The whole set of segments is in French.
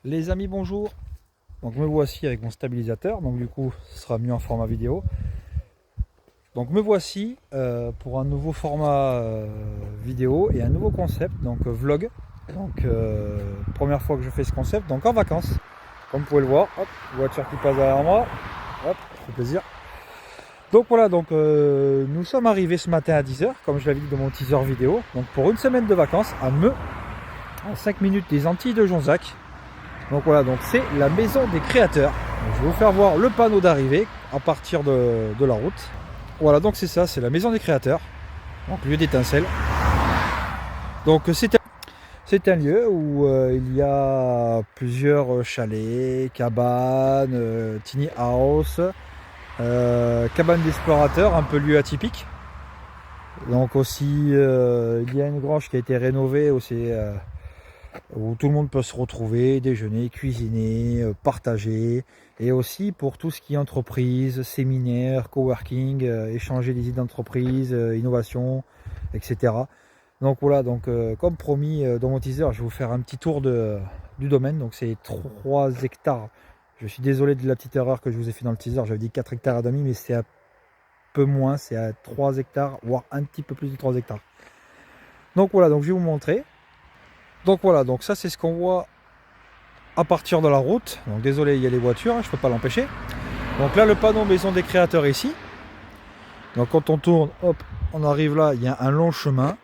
Les amis, bonjour. Donc me voici avec mon stabilisateur, donc du coup ce sera mieux en format vidéo. Donc me voici pour un nouveau format vidéo et un nouveau concept, donc vlog. Donc première fois que je fais ce concept, donc en vacances. Comme vous pouvez le voir, hop, voiture qui passe derrière moi, hop, ça fait plaisir. Donc voilà, donc nous sommes arrivés ce matin à 10h, comme je l'avais dit dans mon teaser vidéo, donc pour une semaine de vacances à Meux, à 5 minutes des Antilles de Jonzac. Donc voilà, donc c'est la maison des créateurs. Donc, je vais vous faire voir le panneau d'arrivée à partir de la route. Voilà, donc c'est ça, c'est la maison des créateurs. Donc lieu d'étincelle. Donc c'est un lieu où il y a plusieurs chalets, cabanes, tiny house, cabanes d'explorateurs, un peu lieu atypique. Donc aussi il y a une grange qui a été rénovée aussi. Où tout le monde peut se retrouver, déjeuner, cuisiner, partager, et aussi pour tout ce qui est entreprise, séminaire, coworking, échanger des idées d'entreprise, innovation, etc. Donc voilà, donc comme promis dans mon teaser, je vais vous faire un petit tour du domaine. Donc c'est 3 hectares. Je suis désolé de la petite erreur que je vous ai fait dans le teaser, j'avais dit 4 hectares et demi, mais c'est un peu moins, c'est à 3 hectares, voire un petit peu plus de 3 hectares. Donc voilà, donc je vais vous montrer. Donc voilà, donc ça c'est ce qu'on voit à partir de la route. Donc désolé, il y a les voitures, hein, je ne peux pas l'empêcher. Donc là le panneau maison des créateurs ici. Donc quand on tourne, hop, on arrive là, il y a un long chemin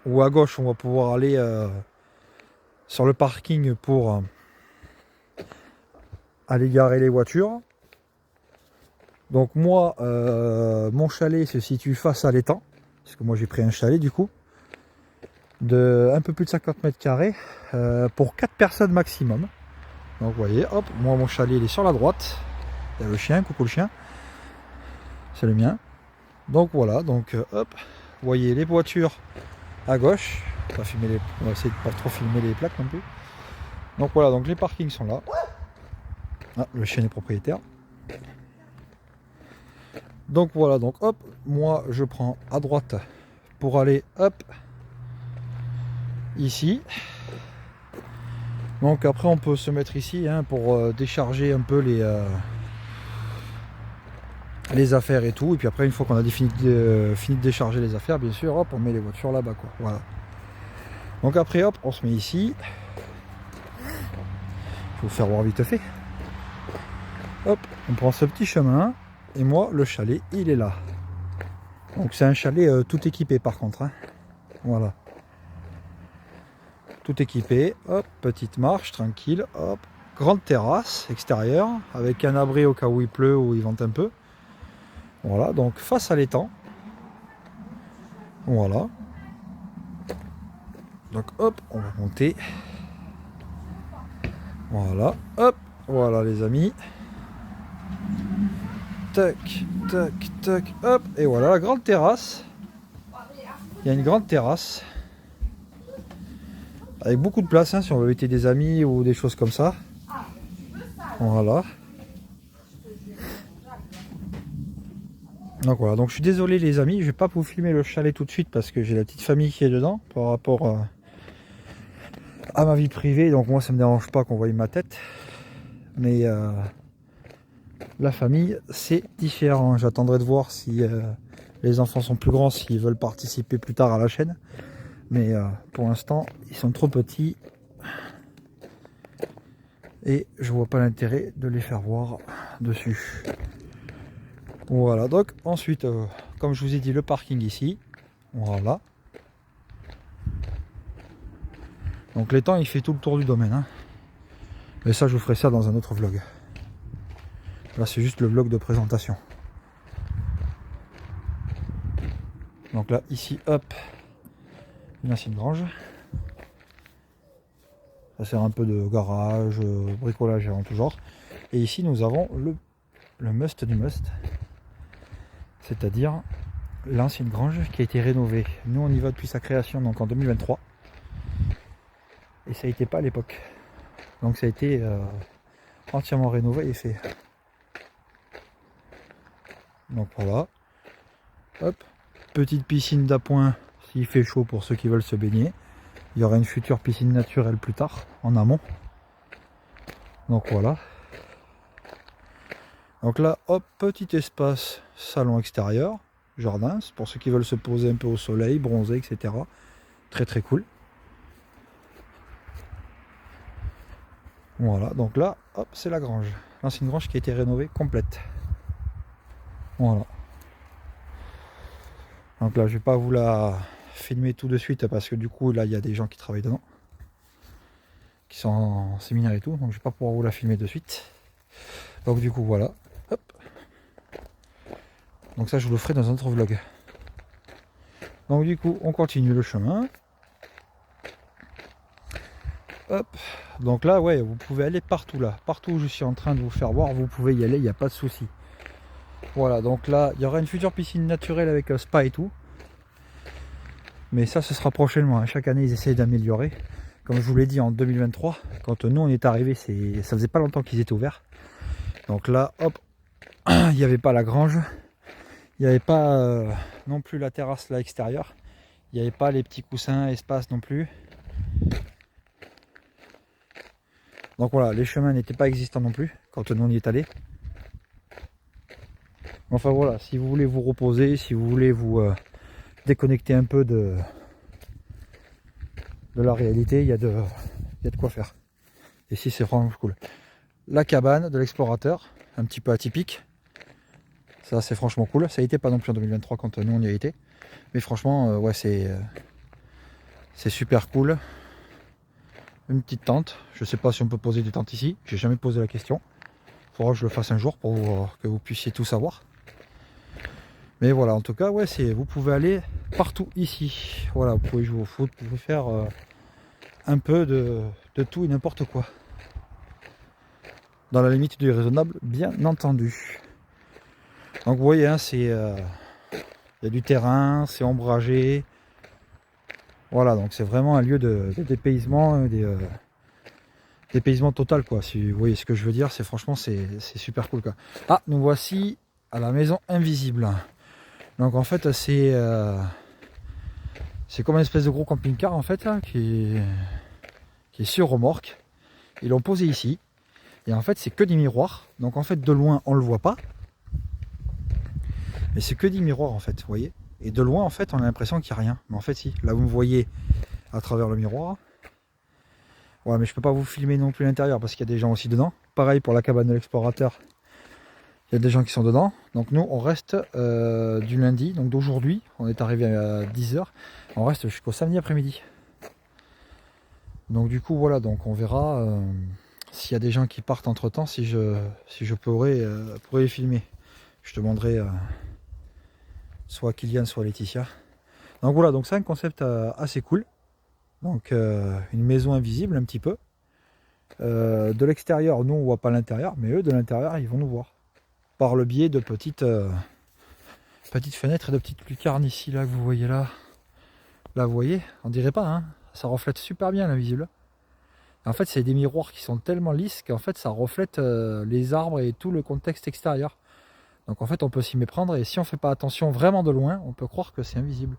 où à gauche on va pouvoir aller sur le parking pour aller garer les voitures. Donc moi, mon chalet se situe face à l'étang, parce que moi j'ai pris un chalet du coup, de un peu plus de 50 mètres carrés pour 4 personnes maximum. Donc vous voyez, hop, moi mon chalet il est sur la droite. Il y a le chien, coucou le chien. C'est le mien. Donc voilà, donc hop, vous voyez les voitures à gauche. On va essayer de pas trop filmer les plaques non plus. Donc voilà, donc les parkings sont là. Ah, le chien est propriétaire. Donc voilà, donc hop, moi je prends à droite pour aller hop ici. Donc après on peut se mettre ici hein, pour décharger un peu les affaires et tout. Et puis après une fois qu'on a fini de décharger les affaires, bien sûr, hop, on met les voitures là-bas quoi. Voilà. Donc après hop, on se met ici. Je vais vous faire voir vite fait. Hop, on prend ce petit chemin. Et moi le chalet il est là. Donc c'est un chalet tout équipé par contre. Hein. Voilà. Tout équipé, hop, petite marche, tranquille, hop, grande terrasse extérieure, avec un abri au cas où il pleut ou il vente un peu. Voilà, donc face à l'étang. Voilà. Donc hop, on va monter. Voilà, hop, voilà les amis. Tac, tac, tac, hop, et voilà la grande terrasse. Il y a une grande terrasse. Avec beaucoup de place hein, si on veut inviter des amis ou des choses comme ça. Voilà. Donc voilà, donc je suis désolé les amis, je vais pas vous filmer le chalet tout de suite parce que j'ai la petite famille qui est dedans par rapport à ma vie privée. Donc moi ça me dérange pas qu'on voie ma tête. Mais la famille c'est différent. J'attendrai de voir si les enfants sont plus grands, s'ils veulent participer plus tard à la chaîne. Mais pour l'instant, ils sont trop petits. Et je vois pas l'intérêt de les faire voir dessus. Voilà, donc ensuite, comme je vous ai dit, le parking ici. Voilà. Donc l'étang, il fait tout le tour du domaine. Hein. Mais ça, je vous ferai ça dans un autre vlog. Là, c'est juste le vlog de présentation. Donc là, ici, hop. Une ancienne grange. Ça sert un peu de garage, bricolage et en tout genre. Et ici nous avons le must du must. C'est-à-dire l'ancienne grange qui a été rénovée. Nous on y va depuis sa création donc en 2023. Et ça n'était pas à l'époque. Donc ça a été entièrement rénové et fait. Donc voilà. Hop. Petite piscine d'appoint s'il fait chaud pour ceux qui veulent se baigner. Il y aura une future piscine naturelle plus tard, en amont. Donc voilà. Donc là, hop, petit espace salon extérieur, jardin, c'est pour ceux qui veulent se poser un peu au soleil, bronzer, etc. Très très cool. Voilà, donc là, hop, c'est la grange. Là, c'est une grange qui a été rénovée complète. Voilà. Donc là, je vais pas vous la filmer tout de suite parce que du coup, là, il y a des gens qui travaillent dedans, qui sont en séminaire et tout, donc je vais pas pouvoir vous la filmer de suite. Donc du coup, voilà. Hop. Donc ça, je vous le ferai dans un autre vlog. Donc du coup, on continue le chemin. Hop. Donc là, ouais, vous pouvez aller partout là. Partout où je suis en train de vous faire voir, vous pouvez y aller, il n'y a pas de souci. Voilà, donc là, il y aura une future piscine naturelle avec un spa et tout. Mais ça, ce sera prochainement. Chaque année, ils essayent d'améliorer. Comme je vous l'ai dit, en 2023, quand nous, on est arrivé, ça faisait pas longtemps qu'ils étaient ouverts. Donc là, hop, il n'y avait pas la grange. Il n'y avait pas non plus la terrasse là extérieure. Il n'y avait pas les petits coussins, espace non plus. Donc voilà, les chemins n'étaient pas existants non plus quand nous on y est allé. Enfin voilà, si vous voulez vous reposer, si vous voulez vous déconnecter un peu de la réalité, il y a de quoi faire. Et si c'est vraiment cool. La cabane de l'explorateur, un petit peu atypique. Ça c'est franchement cool. Ça n'était pas non plus en 2023 quand nous on y a été. Mais franchement, ouais, c'est super cool. Une petite tente. Je sais pas si on peut poser des tentes ici. J'ai jamais posé la question. Il faudra que je le fasse un jour pour que vous puissiez tout savoir. Mais voilà, en tout cas, ouais, vous pouvez aller partout ici. Voilà, vous pouvez jouer au foot, vous pouvez faire un peu de tout et n'importe quoi. Dans la limite du raisonnable, bien entendu. Donc vous voyez, hein, il y a du terrain, c'est ombragé. Voilà, donc c'est vraiment un lieu de dépaysement, dépaysement total, quoi. Si vous voyez ce que je veux dire, franchement, c'est super cool, quoi. Ah, nous voici à la maison invisible. Donc en fait, c'est comme une espèce de gros camping-car en fait, là, qui est sur remorque. Ils l'ont posé ici. Et en fait, c'est que des miroirs. Donc en fait, de loin, on le voit pas. Mais c'est que des miroirs en fait, vous voyez. Et de loin, en fait, on a l'impression qu'il n'y a rien. Mais en fait, si. Là, vous me voyez à travers le miroir. Voilà, mais je peux pas vous filmer non plus l'intérieur parce qu'il y a des gens aussi dedans. Pareil pour la cabane de l'explorateur. Il y a des gens qui sont dedans. Donc nous, on reste du lundi, donc d'aujourd'hui. On est arrivé à 10 h. On reste jusqu'au samedi après-midi. Donc du coup, voilà, donc on verra s'il y a des gens qui partent entre temps, si je pourrais les filmer. Je demanderai soit Kylian, soit Laetitia. Donc voilà, donc c'est un concept assez cool. Donc une maison invisible un petit peu. De l'extérieur, nous on voit pas l'intérieur, mais eux de l'intérieur ils vont nous voir. Par le biais de petites fenêtres et de petites lucarnes ici là que vous voyez là. Là vous voyez, on dirait pas, hein, ça reflète super bien l'invisible. En fait c'est des miroirs qui sont tellement lisses qu'en fait ça reflète les arbres et tout le contexte extérieur. Donc en fait on peut s'y méprendre et si on fait pas attention vraiment de loin, on peut croire que c'est invisible.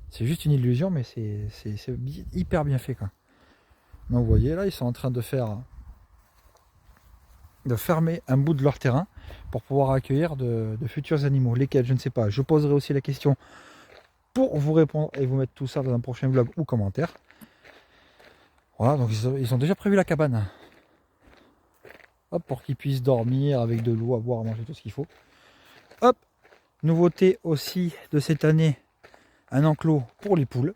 C'est juste une illusion mais c'est hyper bien fait quoi. Donc vous voyez là ils sont en train de fermer un bout de leur terrain pour pouvoir accueillir de futurs animaux. Lesquels je ne sais pas. Je poserai aussi la question pour vous répondre et vous mettre tout ça dans un prochain vlog ou commentaire. Voilà, donc ils ont déjà prévu la cabane. Hop, pour qu'ils puissent dormir avec de l'eau, à boire, à manger, tout ce qu'il faut. Hop, nouveauté aussi de cette année, un enclos pour les poules.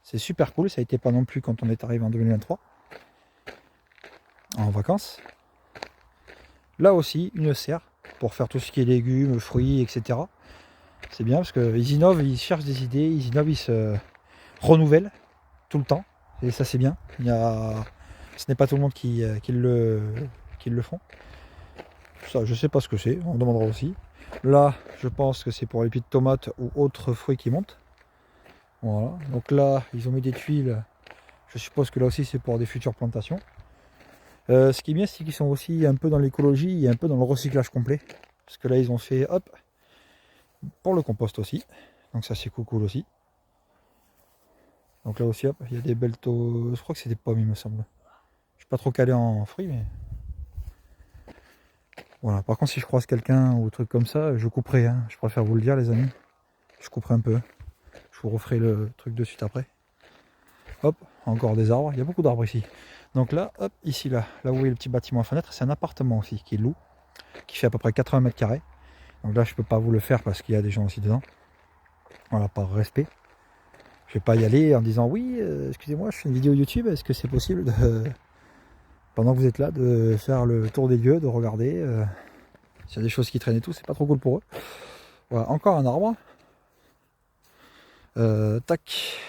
C'est super cool, ça a été pas non plus quand on est arrivé en 2023. En vacances. Là aussi, une serre pour faire tout ce qui est légumes, fruits, etc. C'est bien parce qu'ils innovent, ils cherchent des idées, ils innovent, ils se renouvellent tout le temps. Et ça c'est bien. Ce n'est pas tout le monde qui le font. Ça, je sais pas ce que c'est, on demandera aussi. Là, je pense que c'est pour les petites tomates ou autres fruits qui montent. Voilà. Donc là, ils ont mis des tuiles. Je suppose que là aussi c'est pour des futures plantations. Ce qui est bien, c'est qu'ils sont aussi un peu dans l'écologie et un peu dans le recyclage complet. Parce que là, ils ont fait, hop, pour le compost aussi. Donc ça, c'est cool aussi. Donc là aussi, hop, il y a des belles je crois que c'est des pommes, il me semble. suis pas trop calé en fruits, mais... Voilà, par contre si je croise quelqu'un ou truc comme ça, je couperai, hein. Je préfère vous le dire les amis. Je couperai un peu. Je vous referai le truc de suite après. Hop, encore des arbres, il y a beaucoup d'arbres ici. Donc là, hop, ici, là où vous voyez le petit bâtiment à fenêtre, c'est un appartement aussi qui est loue, qui fait à peu près 80 mètres carrés. Donc là, je peux pas vous le faire parce qu'il y a des gens aussi dedans. Voilà, par respect. Je vais pas y aller en disant oui, excusez-moi, je fais une vidéo YouTube, est-ce que c'est possible de, pendant que vous êtes là, de faire le tour des lieux, de regarder s'il y a des choses qui traînent et tout, c'est pas trop cool pour eux. Voilà, encore un arbre. Tac.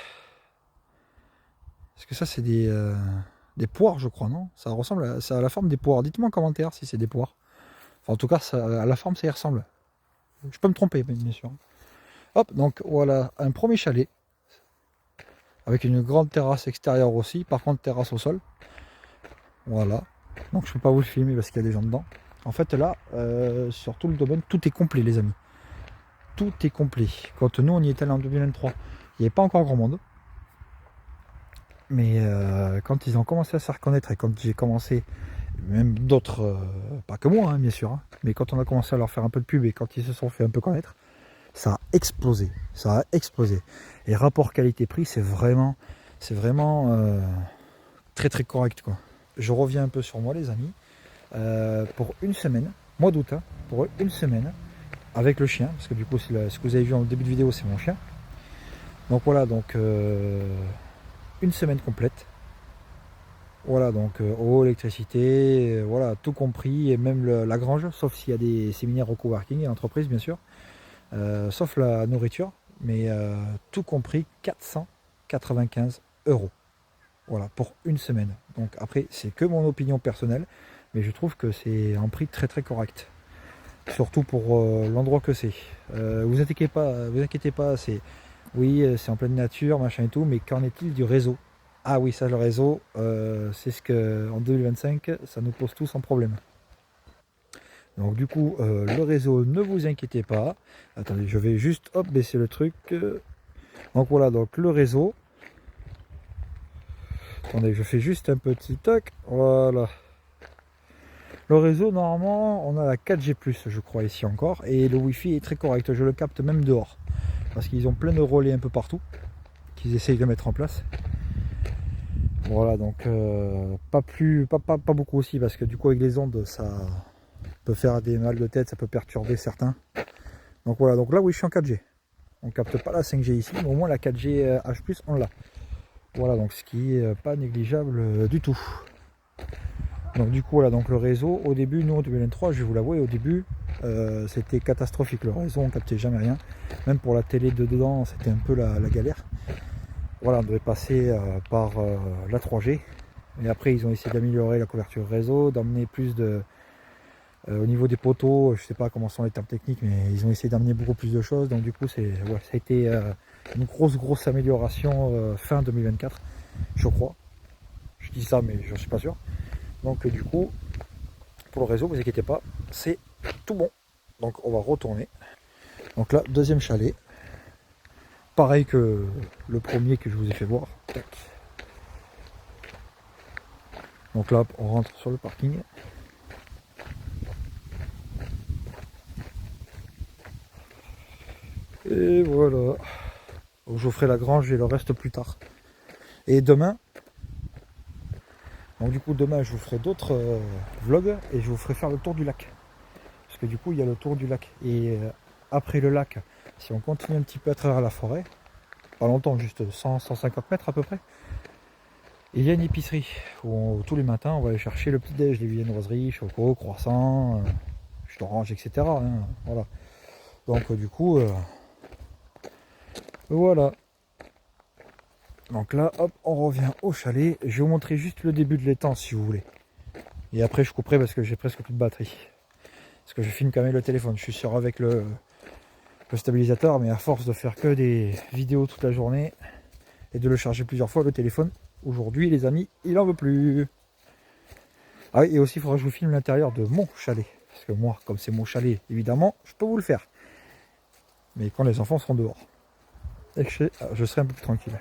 Est-ce que ça c'est des poires, je crois, non? Ça ressemble à, ça a la forme des poires. Dites-moi en commentaire si c'est des poires. Enfin, en tout cas, ça, à la forme, ça y ressemble. Je peux me tromper, bien sûr. Hop, donc voilà, un premier chalet. Avec une grande terrasse extérieure aussi. Par contre, terrasse au sol. Voilà. Donc, je ne peux pas vous le filmer parce qu'il y a des gens dedans. En fait, là, sur tout le domaine, tout est complet, les amis. Tout est complet. Quand nous, on y était allé en 2023, il n'y avait pas encore grand monde. Mais quand ils ont commencé à se reconnaître et quand j'ai commencé, même d'autres, pas que moi, hein, bien sûr, hein, mais quand on a commencé à leur faire un peu de pub et quand ils se sont fait un peu connaître, ça a explosé. Ça a explosé. Et rapport qualité-prix, c'est vraiment très très correct, quoi. Je reviens un peu sur moi, les amis. Pour une semaine, mois d'août, hein, pour une semaine, avec le chien, parce que du coup, ce que vous avez vu en début de vidéo, c'est mon chien. Donc voilà, donc une semaine complète. Voilà, donc eau, électricité, voilà, tout compris, et même la grange, sauf s'il y a des séminaires au coworking et entreprise, bien sûr, sauf la nourriture, mais tout compris, 495 €. Voilà, pour une semaine. Donc après, c'est que mon opinion personnelle, mais je trouve que c'est un prix très très correct. Surtout pour l'endroit que c'est. Vous inquiétez pas, c'est oui, c'est en pleine nature, machin et tout, mais qu'en est-il du réseau? Ah oui, ça, le réseau, c'est ce que en 2025, ça nous pose tous un problème. Donc du coup, le réseau, ne vous inquiétez pas. Attendez, je vais juste hop baisser le truc. Donc voilà, donc le réseau. Attendez, je fais juste un petit toc. Voilà. Le réseau, normalement, on a la 4G+, je crois, ici encore. Et le Wi-Fi est très correct. Je le capte même dehors. Parce qu'ils ont plein de relais un peu partout. Qu'ils essayent de mettre en place. Voilà, donc pas beaucoup aussi. Parce que du coup, avec les ondes, ça peut faire des mal de tête. Ça peut perturber certains. Donc voilà, donc là, oui, je suis en 4G. On capte pas la 5G ici. Mais au moins, la 4G H+, on l'a. Voilà, donc ce qui est pas négligeable du tout. Donc du coup voilà, donc le réseau au début, nous en 2023, je vais vous l'avouer, au début c'était catastrophique, le réseau, on captait jamais rien, même pour la télé de dedans c'était un peu la galère. Voilà, on devait passer par la 3G, et après ils ont essayé d'améliorer la couverture réseau, d'emmener plus de au niveau des poteaux, je sais pas comment sont les termes techniques, mais ils ont essayé d'amener beaucoup plus de choses, donc du coup c'est ouais, ça a été une grosse amélioration fin 2024, je crois. Je dis ça mais je suis pas sûr. Donc du coup, pour le réseau, vous inquiétez pas, c'est tout bon. Donc on va retourner. Donc là, deuxième chalet. Pareil que le premier que je vous ai fait voir. Tac. Donc là, on rentre sur le parking. Et voilà. Donc, je vous ferai la grange et le reste plus tard. Et demain, donc du coup demain je vous ferai d'autres vlogs et je vous ferai faire le tour du lac. Parce que du coup il y a le tour du lac. Et après le lac, si on continue un petit peu à travers la forêt, pas longtemps, juste 100-150 mètres à peu près, il y a une épicerie où tous les matins on va aller chercher le petit déj, les viennoiseries, choco, croissants, jus d'orange, etc. hein, voilà. Donc du coup, voilà. Donc là, hop, on revient au chalet. Je vais vous montrer juste le début de l'étang si vous voulez. Et après je couperai parce que j'ai presque plus de batterie. Parce que je filme quand même le téléphone. Je suis sûr avec le stabilisateur, mais à force de faire que des vidéos toute la journée et de le charger plusieurs fois, le téléphone, aujourd'hui les amis, il en veut plus. Ah oui, et aussi il faudra que je vous filme l'intérieur de mon chalet. Parce que moi, comme c'est mon chalet, évidemment, je peux vous le faire. Mais quand les enfants seront dehors. Et je serai un peu plus tranquille.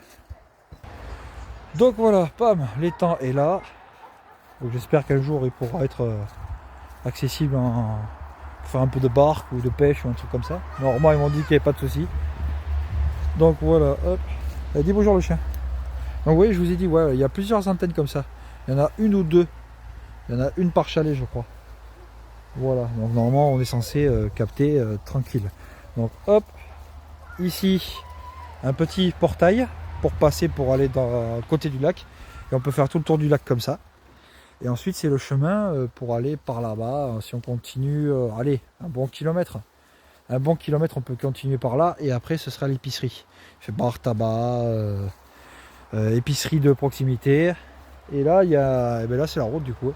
Donc voilà, pam, l'étang est là. Donc j'espère qu'un jour il pourra être accessible pour faire un peu de barque ou de pêche ou un truc comme ça. Normalement ils m'ont dit qu'il n'y avait pas de souci. Donc voilà, hop. Dis bonjour le chien. Donc oui, je vous ai dit, ouais, il y a plusieurs antennes comme ça. Il y en a une ou deux. Il y en a une par chalet, je crois. Voilà, donc normalement on est censé capter tranquille. Donc hop, ici un petit portail pour passer pour aller dans côté du lac. Et on peut faire tout le tour du lac comme ça. Et ensuite c'est le chemin pour aller par là-bas. Si on continue, allez, un bon kilomètre. Un bon kilomètre, on peut continuer par là. Et après ce sera l'épicerie. Fait bar, tabac, épicerie de proximité. Et là, eh ben là c'est la route du coup.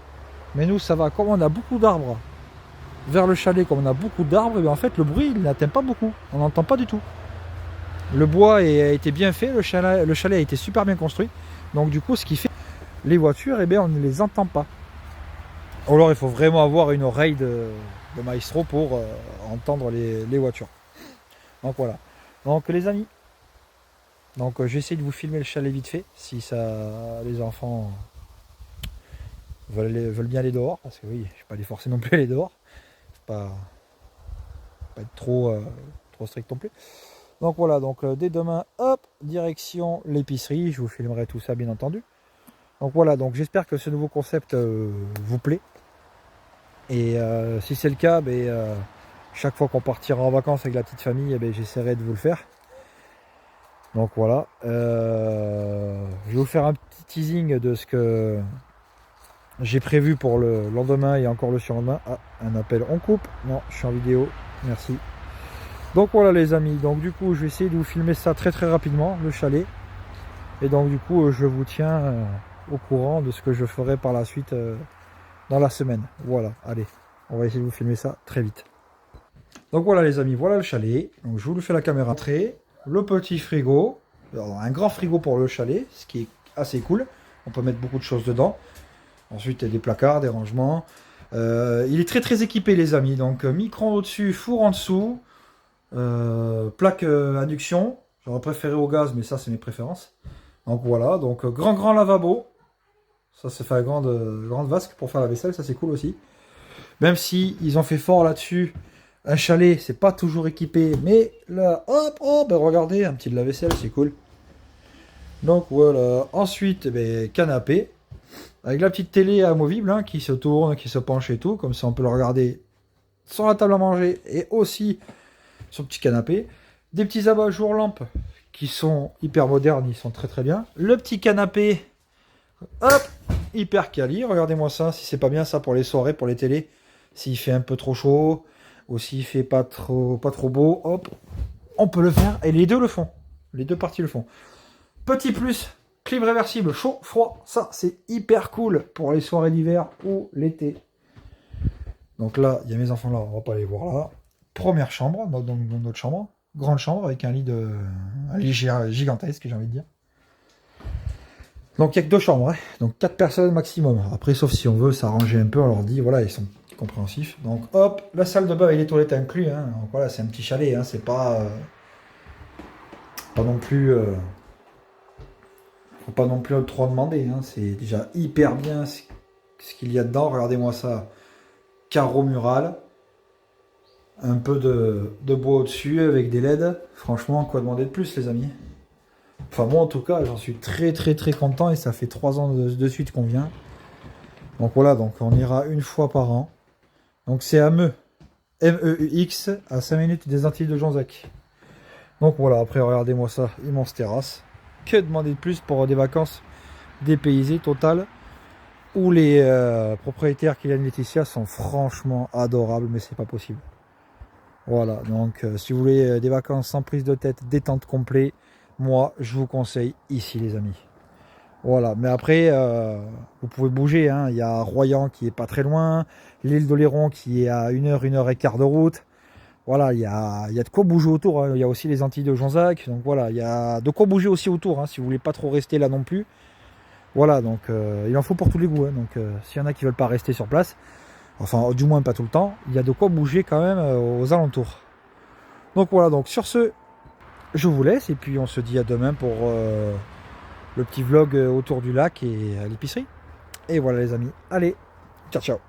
Mais nous ça va, comme on a beaucoup d'arbres vers le chalet, comme on a beaucoup d'arbres, en fait le bruit il n'atteint pas beaucoup, on n'entend pas du tout. Le bois a été bien fait, le chalet a été super bien construit, donc du coup ce qui fait les voitures, on ne les entend pas. Alors il faut vraiment avoir une oreille de maestro pour entendre les voitures. Donc voilà, donc les amis, donc j'essaie de vous filmer le chalet vite fait, si ça, les enfants veulent bien aller dehors, parce que oui, je ne vais pas les forcer non plus à aller dehors. Pas être trop strict non plus. Donc voilà, donc dès demain, hop, direction l'épicerie. Je vous filmerai tout ça bien entendu. Donc voilà, donc j'espère que ce nouveau concept vous plaît. Et si c'est le cas, chaque fois qu'on partira en vacances avec la petite famille, j'essaierai de vous le faire. Donc voilà, je vais vous faire un petit teasing de ce que j'ai prévu pour le lendemain et encore le surlendemain. Ah, un appel, on coupe. Non, je suis en vidéo, merci. Donc voilà les amis, donc du coup je vais essayer de vous filmer ça très rapidement, le chalet. Et donc du coup je vous tiens au courant de ce que je ferai par la suite dans la semaine. Voilà, allez, on va essayer de vous filmer ça très vite. Donc voilà les amis, voilà le chalet. Donc je vous le fais la caméra entrée, le petit frigo. Alors, un grand frigo pour le chalet, ce qui est assez cool. On peut mettre beaucoup de choses dedans. Ensuite, il y a des placards, des rangements. Il est très équipé les amis. Donc micro au-dessus, four en dessous. Plaque induction. J'aurais préféré au gaz, mais ça c'est mes préférences. Donc voilà, donc grand lavabo. Ça c'est fait à grande vasque pour faire la vaisselle, ça c'est cool aussi. Même si ils ont fait fort là-dessus. Un chalet, c'est pas toujours équipé, mais là, hop, regardez, un petit lave-vaisselle, c'est cool. Donc voilà, ensuite, canapé. Avec la petite télé amovible hein, qui se tourne, qui se penche et tout. Comme ça, on peut le regarder sur la table à manger et aussi sur le petit canapé. Des petits abat-jours lampes qui sont hyper modernes, ils sont très bien. Le petit canapé, hop, hyper quali. Regardez-moi ça, si c'est pas bien ça pour les soirées, pour les télés. S'il fait un peu trop chaud, ou s'il fait pas trop beau, hop, on peut le faire. Et les deux le font. Les deux parties le font. Petit plus, clim réversible, chaud, froid, ça c'est hyper cool pour les soirées d'hiver ou l'été. Donc là, il y a mes enfants là, on va pas les voir là. Première chambre, donc notre chambre, grande chambre avec un lit gigantesque, j'ai envie de dire. Donc il n'y a que deux chambres, hein. Donc 4 personnes maximum. Après, sauf si on veut s'arranger un peu, on leur dit, voilà, ils sont compréhensifs. Donc hop, la salle de bain et les toilettes inclus. Hein. Donc voilà, c'est un petit chalet, hein. C'est pas non plus... faut pas non plus trop demander, hein. C'est déjà hyper bien ce qu'il y a dedans. Regardez-moi ça. Carreau mural. Un peu de bois au-dessus avec des LED. Franchement, quoi demander de plus, les amis? Enfin, moi, en tout cas, j'en suis très content et ça fait 3 ans de suite qu'on vient. Donc voilà, donc on ira une fois par an. Donc c'est à MEUX, à 5 minutes des Antilles de Jonzac. Donc voilà, après, regardez-moi ça, immense terrasse. Que demander de plus pour des vacances dépaysées totales où les propriétaires Kylian Laetitia sont franchement adorables, mais c'est pas possible. Voilà, donc si vous voulez des vacances sans prise de tête, détente complet, moi je vous conseille ici les amis. Voilà, mais après vous pouvez bouger, hein. Il y a Royan qui est pas très loin, l'île d'Oléron qui est à 1h et quart de route. Voilà, il y a de quoi bouger autour, hein. Il y a aussi les Antilles de Jonzac, donc voilà, il y a de quoi bouger aussi autour, hein, si vous voulez pas trop rester là non plus. Voilà, donc il en faut pour tous les goûts, hein. Donc s'il y en a qui veulent pas rester sur place, enfin du moins pas tout le temps, il y a de quoi bouger quand même aux alentours. Donc voilà, donc sur ce, je vous laisse et puis on se dit à demain pour le petit vlog autour du lac et à l'épicerie. Et voilà les amis, allez, ciao ciao.